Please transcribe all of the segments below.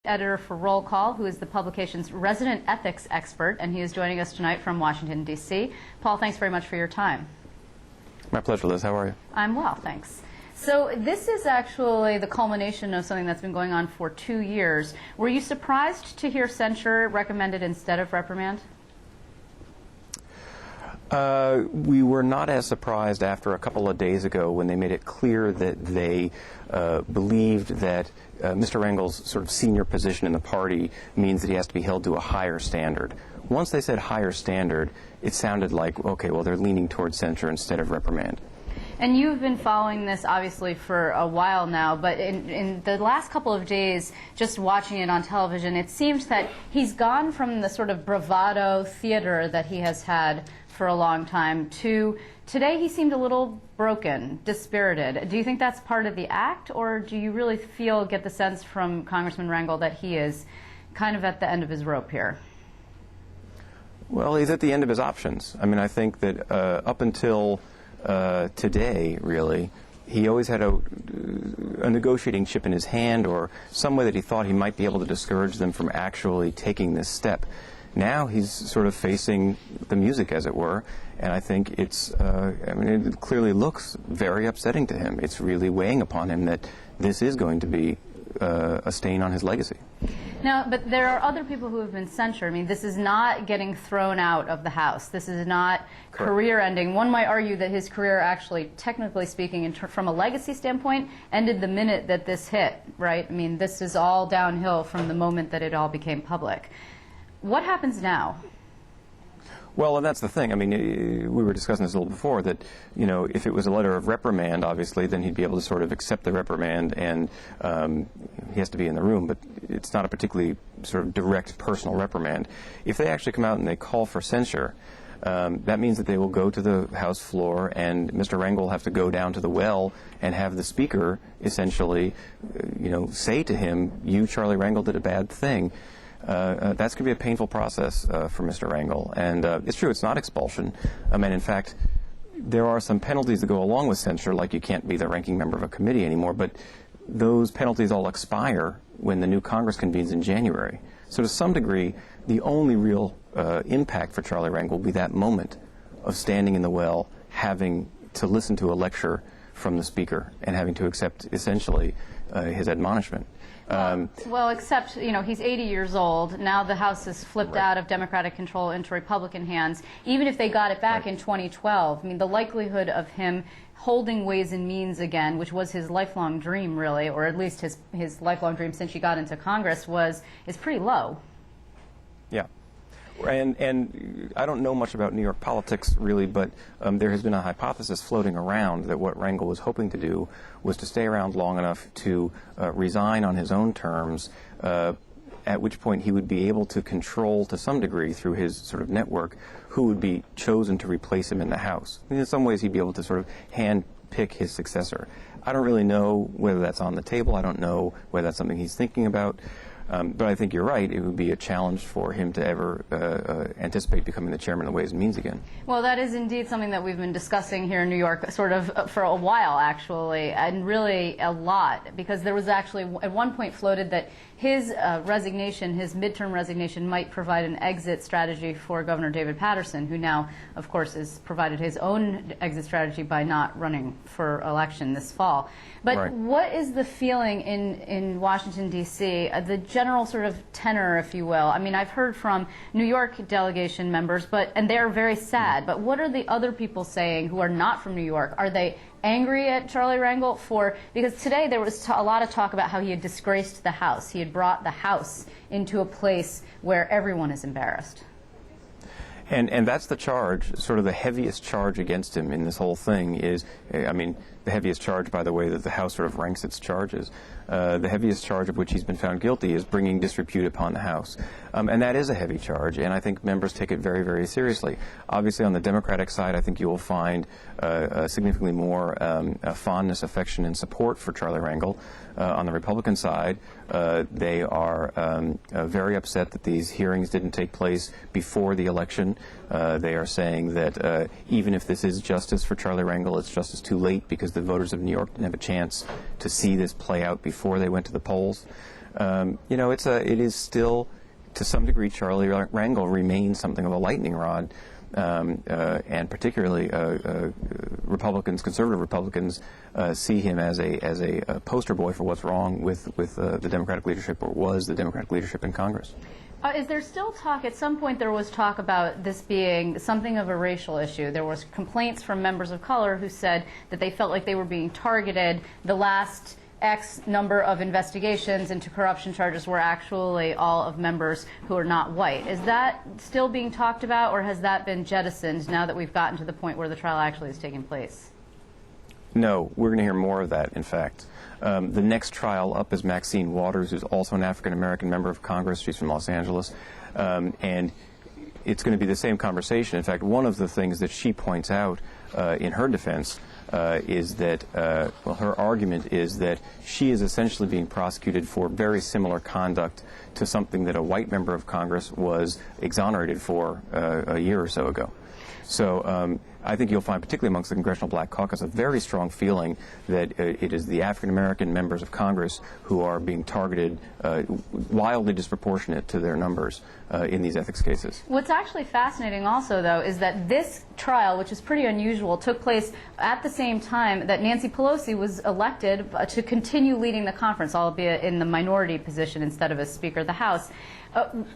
Editor for Roll Call, who is the publication's resident ethics expert, and he is joining us tonight from Washington, D.C. Paul, thanks very much for your time. My pleasure, Liz. How are you? I'm well, thanks. So this is actually the culmination of something that's been going on for 2 years. Were you surprised to hear censure recommended instead of reprimand? We were not as surprised after a couple of days ago when they made it clear that they believed that Mr. Rangel's sort of senior position in the party means that he has to be held to a higher standard. Once they said higher standard, it sounded like, okay, well, they're leaning towards censure instead of reprimand. And you've been following this, obviously, for a while now, but in the last couple of days, just watching it on television, it seems that he's gone from the sort of bravado theater that he has had for a long time to today he seemed a little broken, dispirited. Do you think that's part of the act, or do you really get the sense from Congressman Rangel that he is kind of at the end of his rope here? Well, he's at the end of his options. I mean, I think that up until today, really, he always had a negotiating chip in his hand or some way that he thought he might be able to discourage them from actually taking this step. Now he's sort of facing the music, as it were, and I think it's, I mean, it clearly looks very upsetting to him. It's really weighing upon him that this is going to be a stain on his legacy. Now, but there are other people who have been censured. I mean, this is not getting thrown out of the House. This is not career ending. One might argue that his career actually, technically speaking, from a legacy standpoint, ended the minute that this hit, right? I mean, this is all downhill from the moment that it all became public. What happens now? Well, and that's the thing. I mean, we were discussing this a little before, that, you know, if it was a letter of reprimand, obviously, then he'd be able to sort of accept the reprimand and he has to be in the room, but it's not a particularly sort of direct personal reprimand. If they actually come out and they call for censure, that means that they will go to the House floor and Mr. Rangel will have to go down to the well and have the Speaker essentially, you know, say to him, you, Charlie Rangel, did a bad thing. That's going to be a painful process for Mr. Rangel. And it's true, it's not expulsion. And in fact, there are some penalties that go along with censure, like you can't be the ranking member of a committee anymore, but those penalties all expire when the new Congress convenes in January. So to some degree, the only real impact for Charlie Rangel will be that moment of standing in the well, having to listen to a lecture from the Speaker and having to accept essentially his admonishment. Well, except, you know, he's 80 years old. Now the House is flipped out of Democratic control into Republican hands. Even if they got it back in 2012, I mean, the likelihood of him holding Ways and Means again, which was his lifelong dream, really, or at least his lifelong dream since he got into Congress, is pretty low. Yeah. And I don't know much about New York politics, really, but there has been a hypothesis floating around that what Rangel was hoping to do was to stay around long enough to resign on his own terms, at which point he would be able to control, to some degree, through his sort of network, who would be chosen to replace him in the House. In some ways, he'd be able to sort of hand-pick his successor. I don't really know whether that's on the table. I don't know whether that's something he's thinking about. But I think you're right. It would be a challenge for him to ever anticipate becoming the chairman of Ways and Means again. Well, that is indeed something that we've been discussing here in New York sort of for a while, actually, and really a lot, because there was actually at one point floated that his resignation, his midterm resignation, might provide an exit strategy for Governor David Paterson, who now, of course, has provided his own exit strategy by not running for election this fall. But what is the feeling in Washington, D.C., the general sort of tenor, if you will? I mean, I've heard from New York delegation members, and they're very sad. But what are the other people saying who are not from New York? Are they angry at Charlie Rangel because today there was a lot of talk about how he had disgraced the House. He had brought the House into a place where everyone is embarrassed. And that's the charge, sort of the heaviest charge against him in this whole thing is, I mean, the heaviest charge, by the way, that the House sort of ranks its charges. The heaviest charge of which he's been found guilty is bringing disrepute upon the House. And that is a heavy charge, and I think members take it very, very seriously. Obviously, on the Democratic side, I think you will find significantly more fondness, affection, and support for Charlie Rangel. On the Republican side, they are very upset that these hearings didn't take place before the election. They are saying that even if this is justice for Charlie Rangel, it's justice too late because the voters of New York didn't have a chance to see this play out before they went to the polls. You know, it is still, to some degree, Charlie Rangel remains something of a lightning rod, and particularly Republicans, conservative Republicans, see him as a poster boy for what's wrong with the Democratic leadership, or was the Democratic leadership in Congress. Is there still talk, at some point there was talk about this being something of a racial issue? There was complaints from members of color who said that they felt like they were being targeted. The last X number of investigations into corruption charges were actually all of members who are not white. Is that still being talked about, or has that been jettisoned now that we've gotten to the point where the trial actually is taking place? No, we're going to hear more of that, in fact. The next trial up is Maxine Waters, who's also an African-American member of Congress. She's from Los Angeles. And it's going to be the same conversation. In fact, one of the things that she points out in her defense is that, well, her argument is that she is essentially being prosecuted for very similar conduct to something that a white member of Congress was exonerated for a year or so ago. So I think you'll find, particularly amongst the Congressional Black Caucus, a very strong feeling that it is the African-American members of Congress who are being targeted, wildly disproportionate to their numbers in these ethics cases. What's actually fascinating also, though, is that this trial, which is pretty unusual, took place at the same time that Nancy Pelosi was elected to continue leading the conference, albeit in the minority position instead of as Speaker of the House.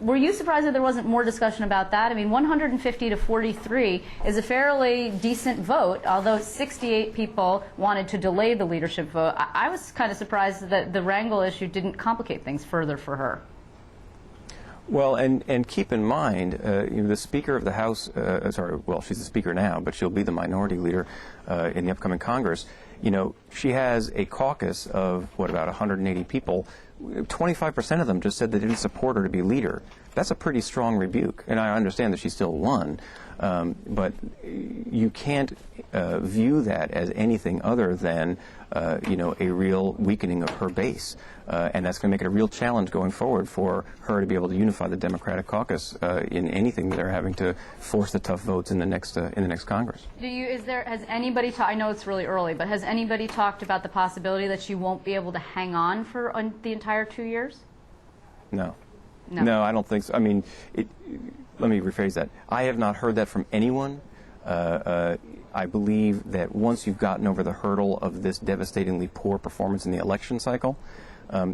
Were you surprised that there wasn't more discussion about that? I mean, 150 to 43 is a fairly decent vote, although 68 people wanted to delay the leadership vote. I was kind of surprised that the Rangel issue didn't complicate things further for her. Well, and keep in mind, you know, the Speaker of the House, well, she's the Speaker now, but she'll be the minority leader in the upcoming Congress. You know, she has a caucus of, what, about 180 people. 25% of them just said they didn't support her to be leader. That's a pretty strong rebuke, and I understand that she still won, but you can't view that as anything other than you know, a real weakening of her base, and that's going to make it a real challenge going forward for her to be able to unify the Democratic caucus in anything that they're having to force the tough votes in the next Congress. Has anybody I know it's really early, but has anybody talked about the possibility that she won't be able to hang on for the entire 2 years? No. No, I don't think so. I mean, let me rephrase that. I have not heard that from anyone. I believe that once you've gotten over the hurdle of this devastatingly poor performance in the election cycle,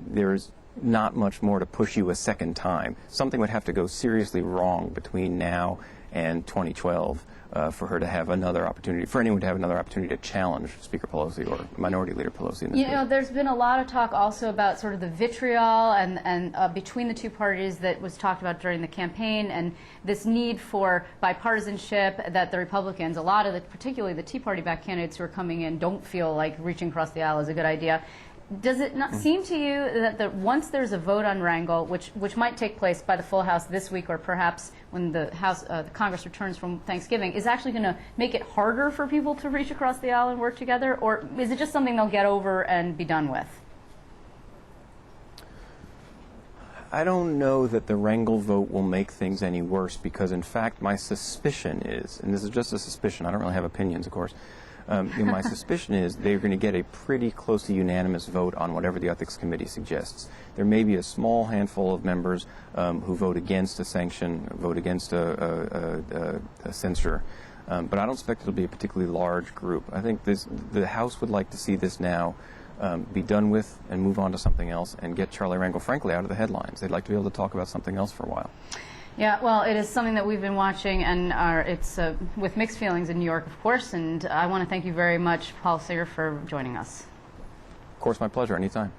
there's not much more to push you a second time. Something would have to go seriously wrong between now and 2012 for her to have another opportunity, for anyone to have another opportunity to challenge Speaker Pelosi or Minority Leader Pelosi in this case. You know, there's been a lot of talk also about sort of the vitriol and between the two parties that was talked about during the campaign, and this need for bipartisanship that the Republicans, a lot of particularly the Tea Party-backed candidates who are coming in, don't feel like reaching across the aisle is a good idea. Does it not seem to you that once there's a vote on Rangel, which might take place by the full House this week, or perhaps when the Congress returns from Thanksgiving, is actually going to make it harder for people to reach across the aisle and work together, or is it just something they'll get over and be done with? I don't know that the Rangel vote will make things any worse, because in fact my suspicion is, and this is just a suspicion, I don't really have opinions, of course, my suspicion is they're going to get a pretty close to unanimous vote on whatever the Ethics Committee suggests. There may be a small handful of members who vote against a sanction, vote against a censure, but I don't expect it'll be a particularly large group. I think the House would like to see this now be done with and move on to something else and get Charlie Rangel, frankly, out of the headlines. They'd like to be able to talk about something else for a while. Yeah, well, it is something that we've been watching, and it's with mixed feelings in New York, of course, and I want to thank you very much, Paul Singer, for joining us. Of course, my pleasure, anytime.